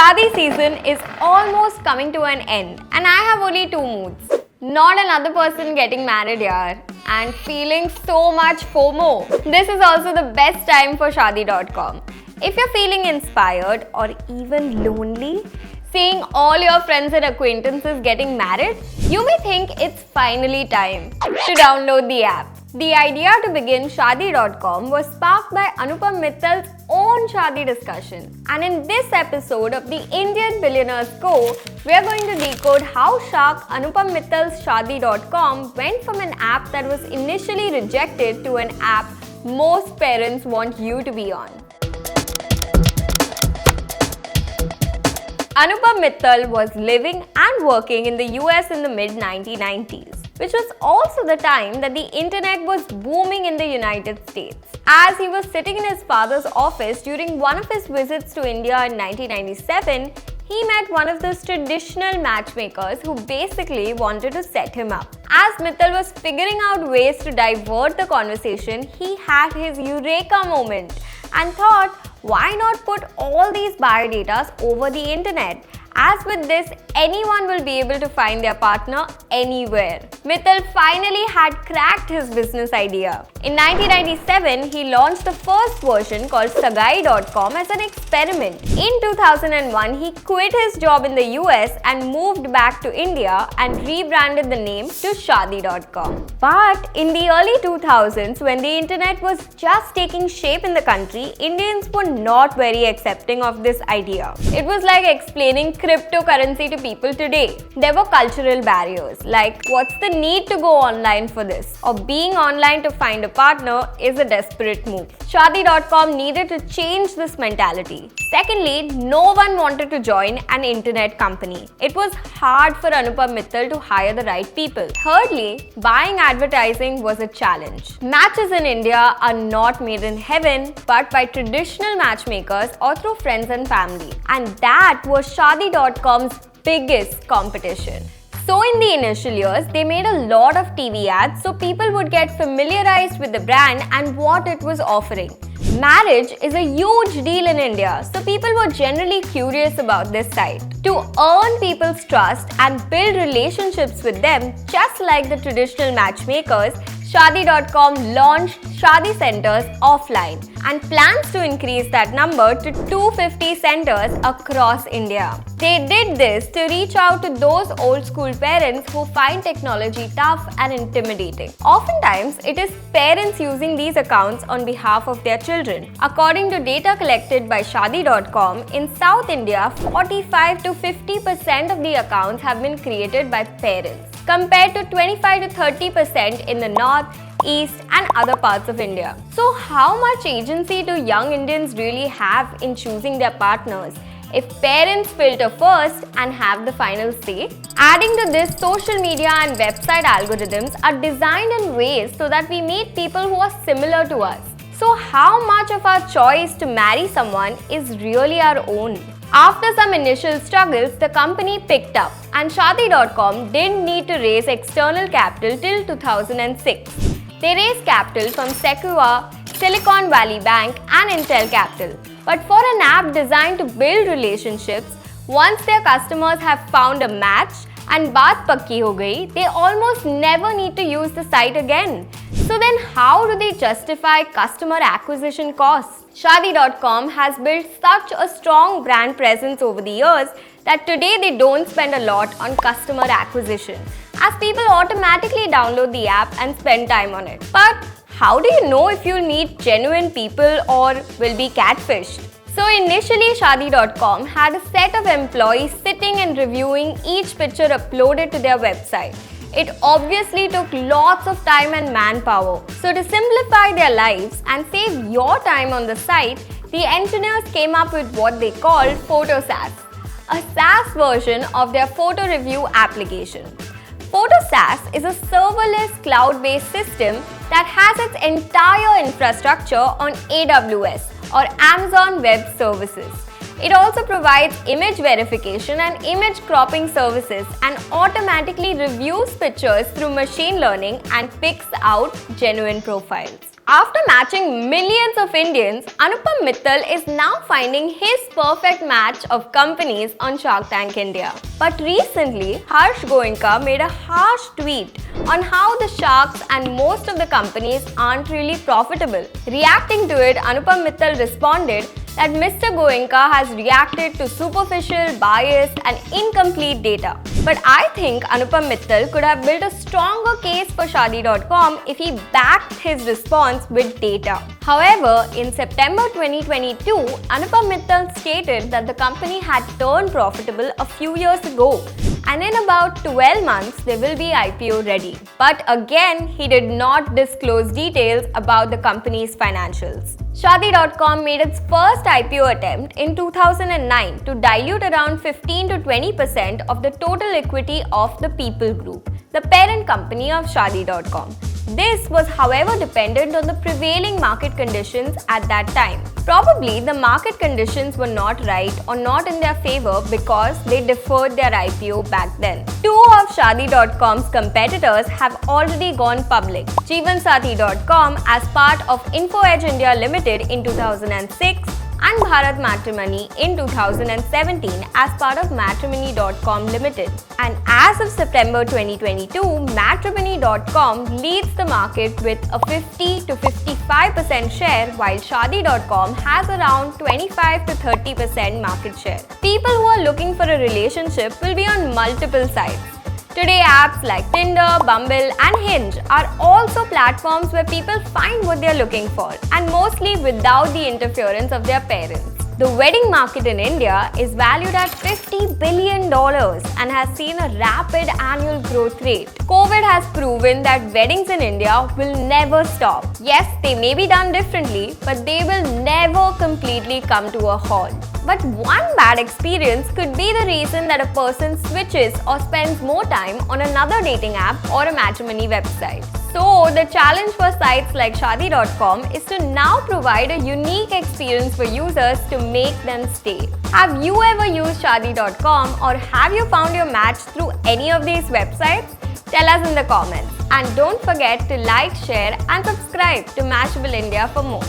Shaadi season is almost coming to an end and I have only two moods. Not another person getting married here and feeling so much FOMO. This is also the best time for Shaadi.com. If you're feeling inspired or even lonely, seeing all your friends and acquaintances getting married, you may think it's finally time to download the app. The idea to begin Shaadi.com was sparked by Anupam Mittal's own Shaadi discussion. And in this episode of the Indian Billionaires Go, we are going to decode how shark Anupam Mittal's Shaadi.com went from an app that was initially rejected to an app most parents want you to be on. Anupam Mittal was living and working in the US in the mid-1990s, which was also the time that the internet was booming in the United States. As he was sitting in his father's office during one of his visits to India in 1997, he met one of those traditional matchmakers who basically wanted to set him up. As Mittal was figuring out ways to divert the conversation, he had his eureka moment and thought, why not put all these biodatas over the internet? As with this, anyone will be able to find their partner anywhere. Mittal finally had cracked his business idea. In 1997, he launched the first version called Sagai.com as an experiment. In 2001, he quit his job in the US and moved back to India and rebranded the name to Shaadi.com. But in the early 2000s, when the internet was just taking shape in the country, Indians were not very accepting of this idea. It was like explaining cryptocurrency to people today. There were cultural barriers like what's the need to go online for this, or being online to find a partner is a desperate move. Shaadi.com needed to change this mentality. Secondly, no one wanted to join an internet company. It was hard for Anupam Mittal to hire the right people. Thirdly, buying advertising was a challenge. Matches in India are not made in heaven but by traditional matchmakers or through friends and family. And that was Shaadi.com's biggest competition. So in the initial years, they made a lot of TV ads so people would get familiarized with the brand and what it was offering. Marriage is a huge deal in India, so people were generally curious about this site. To earn people's trust and build relationships with them, just like the traditional matchmakers, Shaadi.com launched Shaadi centers offline and plans to increase that number to 250 centers across India. They did this to reach out to those old school parents who find technology tough and intimidating. Oftentimes, it is parents using these accounts on behalf of their children. According to data collected by Shaadi.com, in South India, 45 to 50% of the accounts have been created by parents, compared to 25 to 30% in the north, east and other parts of India. So how much agency do young Indians really have in choosing their partners if parents filter first and have the final say? Adding to this, social media and website algorithms are designed in ways so that we meet people who are similar to us. So how much of our choice to marry someone is really our own? After some initial struggles, the company picked up and Shaadi.com didn't need to raise external capital till 2006. They raised capital from Sequoia, Silicon Valley Bank and Intel Capital. But for an app designed to build relationships, once their customers have found a match and baat pakki ho gayi, they almost never need to use the site again. So then how do they justify customer acquisition costs? Shaadi.com has built such a strong brand presence over the years that today they don't spend a lot on customer acquisition, as people automatically download the app and spend time on it. But how do you know if you'll meet genuine people or will be catfished? So initially, Shaadi.com had a set of employees sitting and reviewing each picture uploaded to their website. It obviously took lots of time and manpower. So to simplify their lives and save your time on the site, the engineers came up with what they called Photo SaaS, a SaaS version of their photo review application. Photo SaaS is a serverless cloud-based system that has its entire infrastructure on AWS or Amazon Web Services. It also provides image verification and image cropping services and automatically reviews pictures through machine learning and picks out genuine profiles. After matching millions of Indians, Anupam Mittal is now finding his perfect match of companies on Shark Tank India. But recently, Harsh Goenka made a harsh tweet on how the sharks and most of the companies aren't really profitable. Reacting to it, Anupam Mittal responded that Mr. Goenka has reacted to superficial, biased and incomplete data. But I think Anupam Mittal could have built a stronger case for Shaadi.com if he backed his response with data. However, in September 2022, Anupam Mittal stated that the company had turned profitable a few years ago, and in about 12 months they will be IPO ready. But again, he did not disclose details about the company's financials. Shaadi.com made its first IPO attempt in 2009 to dilute around 15 to 20% of the total equity of the People Group, the parent company of Shaadi.com. This was, however, dependent on the prevailing market conditions at that time. Probably the market conditions were not right or not in their favor because they deferred their IPO back then. Two of Shaadi.com's competitors have already gone public. Jeevansathi.com as part of InfoEdge India Limited in 2006 and Bharat Matrimony in 2017 as part of Matrimony.com Limited. And as of September 2022, Matrimony.com leads the market with a 50 to 55% share, while Shaadi.com has around 25 to 30% market share. People who are looking for a relationship will be on multiple sites. Today, apps like Tinder, Bumble and Hinge are also platforms where people find what they are looking for, and mostly without the interference of their parents. The wedding market in India is valued at $50 billion and has seen a rapid annual growth rate. COVID has proven that weddings in India will never stop. Yes, they may be done differently, but they will never completely come to a halt. But one bad experience could be the reason that a person switches or spends more time on another dating app or a matrimony website. So, the challenge for sites like Shaadi.com is to now provide a unique experience for users to make them stay. Have you ever used Shaadi.com or have you found your match through any of these websites? Tell us in the comments. And don't forget to like, share and subscribe to Mashable India for more.